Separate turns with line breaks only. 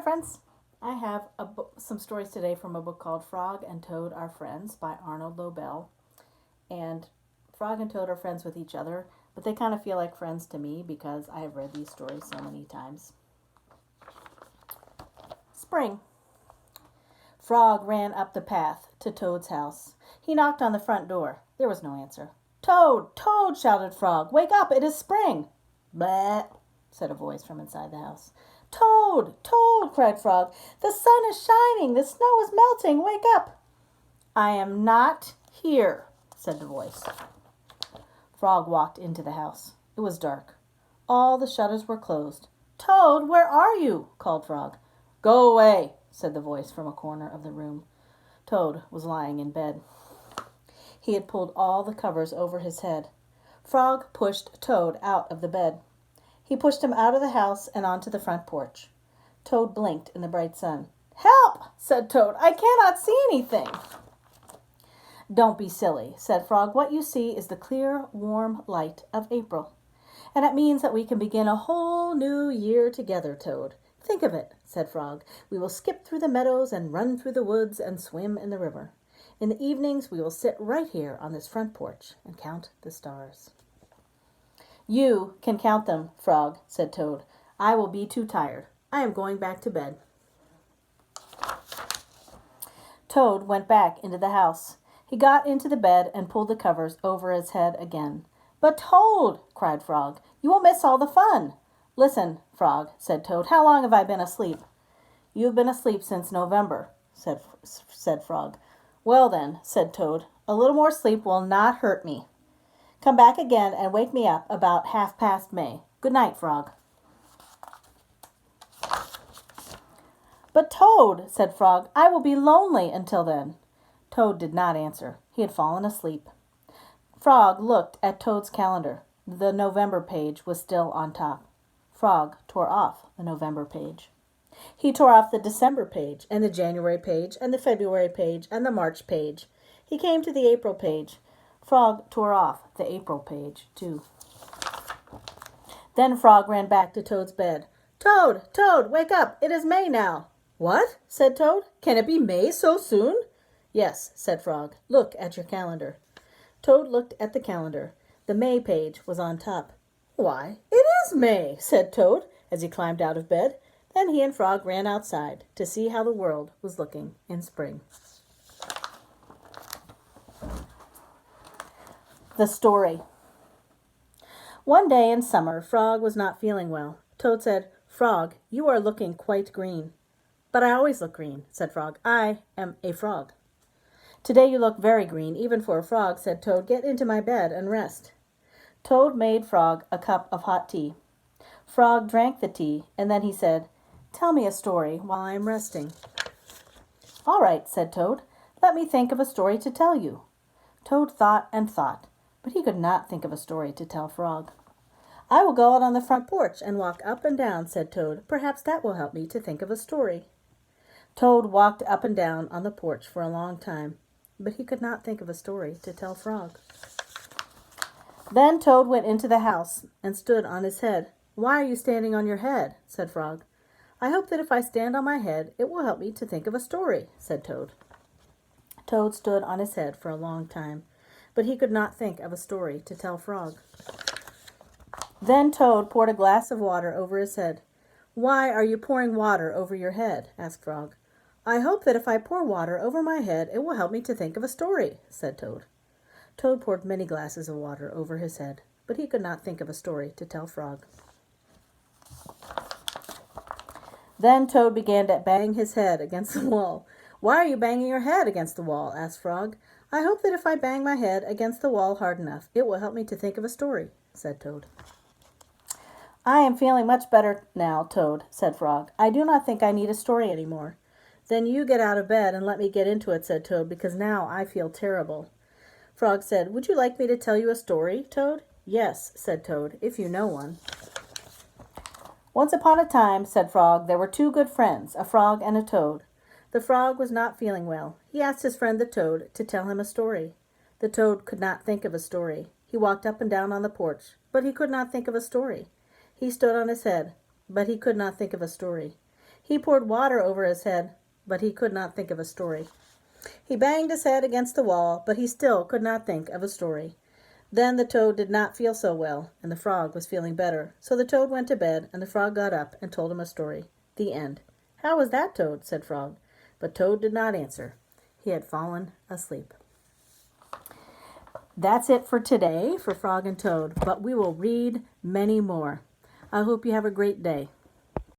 friends. I have some stories today from a book called Frog and Toad Are Friends by Arnold Lobel. And Frog and Toad are friends with each other, but they kind of feel like friends to me because I have read these stories so many times. Spring. Frog ran up the path to Toad's house. He knocked on the front door. There was no answer. "Toad! Toad!" shouted Frog. "Wake up! It is spring!" "Bleh!" said a voice from inside the house. "Toad! Toad!" cried Frog. "The sun is shining! The snow is melting! Wake up!" "I am not here," said the voice. Frog walked into the house. It was dark. All the shutters were closed. "Toad, where are you?" called Frog. "Go away," said the voice from a corner of the room. Toad was lying in bed. He had pulled all the covers over his head. Frog pushed Toad out of the bed. He pushed him out of the house and onto the front porch. Toad blinked in the bright sun. "Help!" said Toad. "I cannot see anything." "Don't be silly," said Frog. "What you see is the clear, warm light of April. And it means that we can begin a whole new year together, Toad. Think of it," said Frog. "We will skip through the meadows and run through the woods and swim in the river. In the evenings, we will sit right here on this front porch and count the stars." "You can count them, Frog," said Toad. "I will be too tired. I am going back to bed." Toad went back into the house. He got into the bed and pulled the covers over his head again. "But Toad," cried Frog, "you will miss all the fun." "Listen, Frog," said Toad. "How long have I been asleep?" "You have been asleep since November," said Frog. "Well then," said Toad, "a little more sleep will not hurt me. Come back again and wake me up about 1/2 May. Good night, Frog." "But Toad," said Frog, "I will be lonely until then." Toad did not answer. He had fallen asleep. Frog looked at Toad's calendar. The November page was still on top. Frog tore off the November page. He tore off the December page, and the January page, and the February page, and the March page. He came to the April page. Frog tore off the April page, too. Then Frog ran back to Toad's bed. "Toad, Toad, wake up! It is May now." "What?" said Toad. "Can it be May so soon?" "Yes," said Frog. "Look at your calendar." Toad looked at the calendar. The May page was on top. "Why, it is May," said Toad as he climbed out of bed. Then he and Frog ran outside to see how the world was looking in spring. The story. One day in summer, Frog was not feeling well. Toad said, "Frog, you are looking quite green." "But I always look green," said Frog. "I am a frog." "Today you look very green, even for a frog," said Toad. "Get into my bed and rest." Toad made Frog a cup of hot tea. Frog drank the tea, and then he said, "Tell me a story while I am resting." "All right," said Toad. "Let me think of a story to tell you." Toad thought and thought, but he could not think of a story to tell Frog. "I will go out on the front porch and walk up and down," said Toad. "Perhaps that will help me to think of a story." Toad walked up and down on the porch for a long time, but he could not think of a story to tell Frog. Then Toad went into the house and stood on his head. "Why are you standing on your head?" said Frog. "I hope that if I stand on my head, it will help me to think of a story," said Toad. Toad stood on his head for a long time, but he could not think of a story to tell Frog. Then Toad poured a glass of water over his head. "Why are you pouring water over your head?" asked Frog. "I hope that if I pour water over my head, it will help me to think of a story," said Toad. Toad poured many glasses of water over his head, but he could not think of a story to tell Frog. Then Toad began to bang his head against the wall. "Why are you banging your head against the wall?" asked Frog. "I hope that if I bang my head against the wall hard enough, it will help me to think of a story," said Toad. "I am feeling much better now, Toad," said Frog. "I do not think I need a story any more." "Then you get out of bed and let me get into it," said Toad, "because now I feel terrible." Frog said, "Would you like me to tell you a story, Toad?" "Yes," said Toad, "if you know one." "Once upon a time," said Frog, "there were two good friends, a frog and a toad. The frog was not feeling well. He asked his friend the toad to tell him a story. The toad could not think of a story. He walked up and down on the porch, but he could not think of a story. He stood on his head, but he could not think of a story. He poured water over his head, but he could not think of a story. He banged his head against the wall, but he still could not think of a story. Then the toad did not feel so well, and the frog was feeling better. So the toad went to bed, and the frog got up and told him a story. The end. How was that, Toad? Said Frog. But Toad did not answer. He had fallen asleep. That's it for today for Frog and Toad, but we will read many more. I hope you have a great day.